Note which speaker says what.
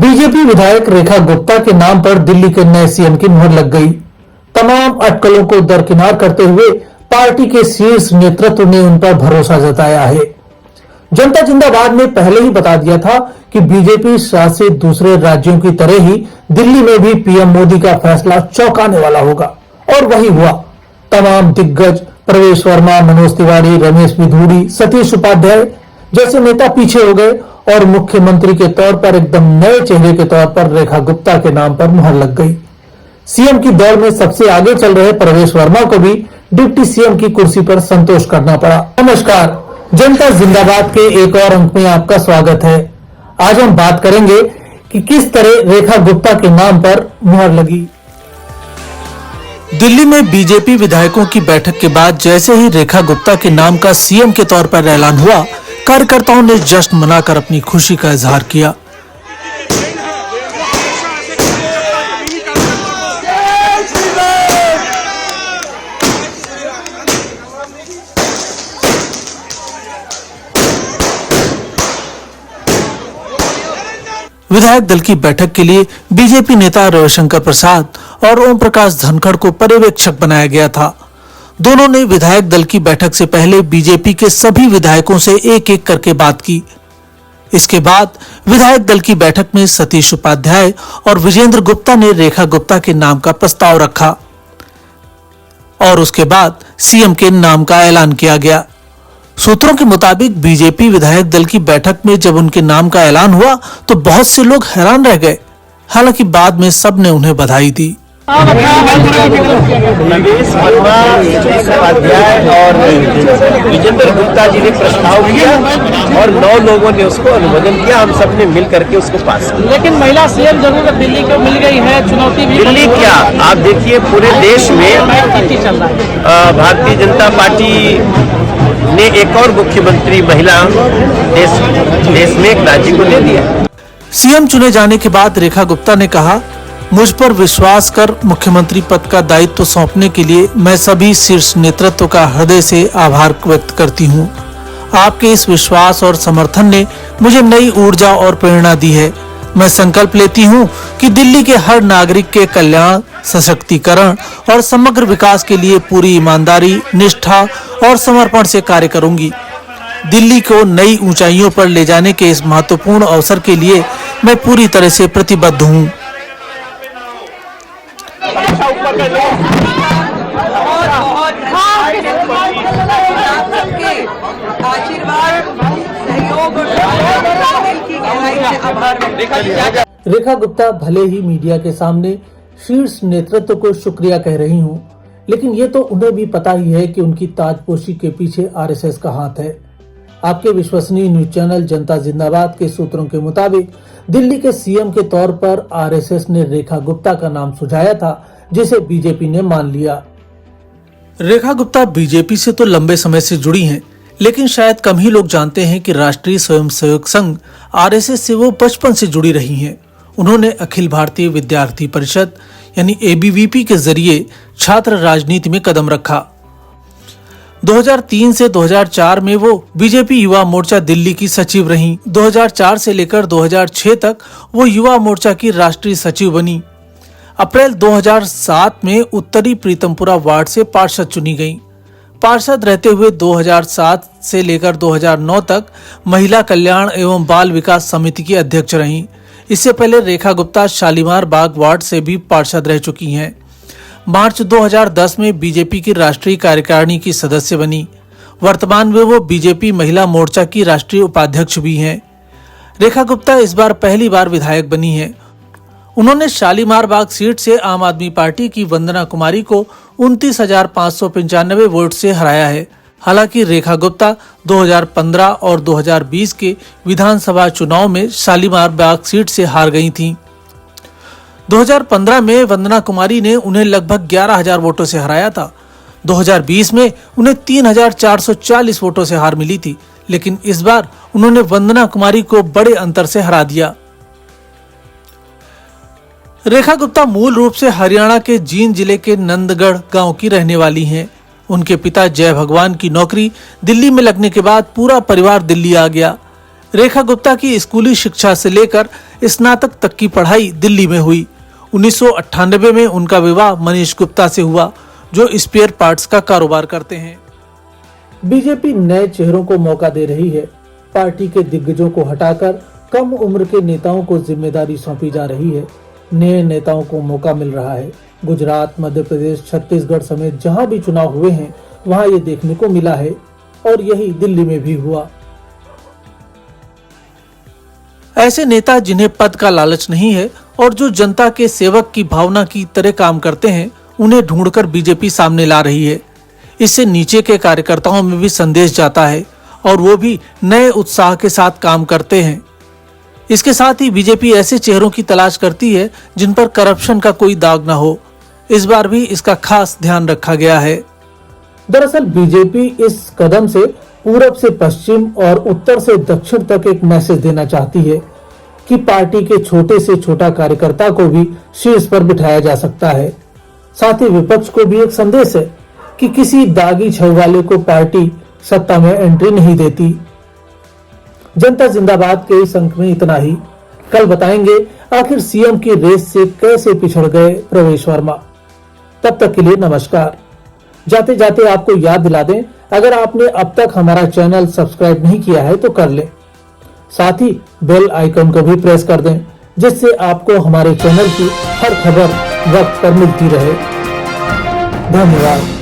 Speaker 1: BJP विधायक रेखा गुप्ता के नाम पर दिल्ली के नए सीएम की मुहर लग गई। तमाम अटकलों को दरकिनार करते हुए पार्टी के शीर्ष नेतृत्व ने उन पर भरोसा जताया है। जनता जिंदाबाद ने पहले ही बता दिया था कि बीजेपी शासित दूसरे राज्यों की तरह ही दिल्ली में भी पीएम मोदी का फैसला चौंकाने वाला होगा, और वही हुआ। तमाम दिग्गज प्रवेश वर्मा, मनोज तिवारी, रमेश बिधूड़ी, सतीश उपाध्याय जैसे नेता पीछे हो गए और मुख्यमंत्री के तौर पर एकदम नए चेहरे के तौर पर रेखा गुप्ता के नाम पर मुहर लग गई। सीएम की दौड़ में सबसे आगे चल रहे प्रवेश वर्मा को भी डिप्टी सीएम की कुर्सी पर संतोष करना पड़ा। नमस्कार, जनता जिंदाबाद के एक और अंक में आपका स्वागत है। आज हम बात करेंगे कि किस तरह रेखा गुप्ता के नाम पर मुहर लगी। दिल्ली में बीजेपी विधायकों की बैठक के बाद जैसे ही रेखा गुप्ता के नाम का सीएम के तौर पर ऐलान हुआ, कार्यकर्ताओं ने जश्न मनाकर अपनी खुशी का इजहार किया। विधायक दल की बैठक के लिए बीजेपी नेता रविशंकर प्रसाद और ओम प्रकाश धनखड़ को पर्यवेक्षक बनाया गया था। दोनों ने विधायक दल की बैठक से पहले बीजेपी के सभी विधायकों से एक एक करके बात की। इसके बाद विधायक दल की बैठक में सतीश उपाध्याय और विजेंद्र गुप्ता ने रेखा गुप्ता के नाम का प्रस्ताव रखा और उसके बाद सीएम के नाम का ऐलान किया गया। सूत्रों के मुताबिक बीजेपी विधायक दल की बैठक में जब उनके नाम का ऐलान हुआ तो बहुत से लोग हैरान रह गए। हालांकि बाद में सबने उन्हें बधाई दी।
Speaker 2: रमेश वर्मा, उपाध्याय और विजेंद्र गुप्ता जी ने प्रस्ताव किया और 9 लोगों ने उसको अनुमोदन किया। हम सब ने मिल करके उसको पास किया।
Speaker 3: लेकिन महिला सीएम जरूर दिल्ली को मिल गई है, चुनौती भी।
Speaker 2: दिल्ली क्या, आप देखिए पूरे देश में
Speaker 3: चल रहा है।
Speaker 2: भारतीय जनता पार्टी ने एक और मुख्यमंत्री महिला देश में एक राज्य को दे दिया।
Speaker 1: सीएम चुने जाने के बाद रेखा गुप्ता ने कहा, मुझ पर विश्वास कर मुख्यमंत्री पद का दायित्व सौंपने के लिए मैं सभी शीर्ष नेतृत्व का हृदय से आभार व्यक्त करती हूं। आपके इस विश्वास और समर्थन ने मुझे नई ऊर्जा और प्रेरणा दी है। मैं संकल्प लेती हूं कि दिल्ली के हर नागरिक के कल्याण, सशक्तिकरण और समग्र विकास के लिए पूरी ईमानदारी, निष्ठा और समर्पण से कार्य करूंगी। दिल्ली को नई ऊंचाइयों पर ले जाने के इस महत्वपूर्ण अवसर के लिए मैं पूरी तरह से प्रतिबद्ध हूं। रेखा गुप्ता भले ही मीडिया के सामने शीर्ष नेतृत्व को शुक्रिया कह रही हूं, लेकिन ये तो उन्हें भी पता ही है कि उनकी ताजपोशी के पीछे आरएसएस का हाथ है। आपके विश्वसनीय न्यूज चैनल जनता जिंदाबाद के सूत्रों के मुताबिक दिल्ली के सीएम के तौर पर आरएसएस ने रेखा गुप्ता का नाम सुझाया था, जिसे बीजेपी ने मान लिया। रेखा गुप्ता बीजेपी से तो लंबे समय से जुड़ी हैं, लेकिन शायद कम ही लोग जानते हैं कि राष्ट्रीय स्वयंसेवक संघ आरएसएस से वो बचपन से जुड़ी रही हैं। उन्होंने अखिल भारतीय विद्यार्थी परिषद यानी एबीवीपी के जरिए छात्र राजनीति में कदम रखा। 2003 से 2004 में वो बीजेपी युवा मोर्चा दिल्ली की सचिव रहीं। 2004 से लेकर 2006 तक वो युवा मोर्चा की राष्ट्रीय सचिव बनी। अप्रैल 2007 में उत्तरी प्रीतमपुरा वार्ड से पार्षद चुनी गईं। पार्षद रहते हुए 2007 से लेकर 2009 तक महिला कल्याण एवं बाल विकास समिति की अध्यक्ष रहीं। इससे पहले रेखा गुप्ता शालीमार बाग वार्ड से भी पार्षद रह चुकी हैं। मार्च 2010 में बीजेपी की राष्ट्रीय कार्यकारिणी की सदस्य बनी। वर्तमान में वो बीजेपी महिला मोर्चा की राष्ट्रीय उपाध्यक्ष भी हैं। रेखा गुप्ता इस बार पहली बार विधायक बनी हैं। उन्होंने शालीमार बाग सीट से आम आदमी पार्टी की वंदना कुमारी को 29,595 वोट से हराया है। हालांकि रेखा गुप्ता 2015 और 2020 के विधानसभा चुनाव में शालीमार बाग सीट से हार गई थीं। 2015 में वंदना कुमारी ने उन्हें लगभग 11,000 वोटों से हराया था। 2020 में उन्हें 3,440 वोटों से हार मिली थी, लेकिन इस बार उन्होंने वंदना कुमारी को बड़े अंतर से हरा दिया। रेखा गुप्ता मूल रूप से हरियाणा के जींद जिले के नंदगढ़ गांव की रहने वाली हैं। उनके पिता जय भगवान की नौकरी दिल्ली में लगने के बाद पूरा परिवार दिल्ली आ गया। रेखा गुप्ता की स्कूली शिक्षा से लेकर स्नातक तक की पढ़ाई दिल्ली में हुई। 1998 में उनका विवाह मनीष गुप्ता से हुआ, जो स्पेयर पार्ट्स का कारोबार करते हैं। बीजेपी नए चेहरों को मौका दे रही है। पार्टी के दिग्गजों को हटाकर कम उम्र के नेताओं को जिम्मेदारी सौंपी जा रही है। नए नेताओं को मौका मिल रहा है। गुजरात, मध्य प्रदेश, छत्तीसगढ़ समेत जहां भी चुनाव हुए हैं वहां ये देखने को मिला है और यही दिल्ली में भी हुआ। ऐसे नेता जिन्हें पद का लालच नहीं है और जो जनता के सेवक की भावना की तरह काम करते हैं, उन्हें ढूंढकर बीजेपी सामने ला रही है। इससे नीचे के कार्यकर्ताओं में भी संदेश जाता है और वो भी नए उत्साह के साथ काम करते हैं। इसके साथ ही बीजेपी ऐसे चेहरों की तलाश करती है जिन पर करप्शन का कोई दाग न हो। इस बार भी इसका खास ध्यान रखा गया है। दरअसल बीजेपी इस कदम से पूरब से पश्चिम और उत्तर से दक्षिण तक एक मैसेज देना चाहती है कि पार्टी के छोटे से छोटा कार्यकर्ता को भी शीर्ष पर बिठाया जा सकता है। साथ ही विपक्ष को भी एक संदेश है कि किसी दागी छव वाले को पार्टी सत्ता में एंट्री नहीं देती। जनता जिंदाबाद के इस अंक में इतना ही। कल बताएंगे आखिर सीएम की रेस से कैसे पिछड़ गए प्रवेश वर्मा। तब तक के लिए नमस्कार। जाते जाते आपको याद दिला दें, अगर आपने अब तक हमारा चैनल सब्सक्राइब नहीं किया है तो कर लें। साथ ही बेल आइकन को भी प्रेस कर दें, जिससे आपको हमारे चैनल की हर खबर वक्त पर मिलती रहे। धन्यवाद।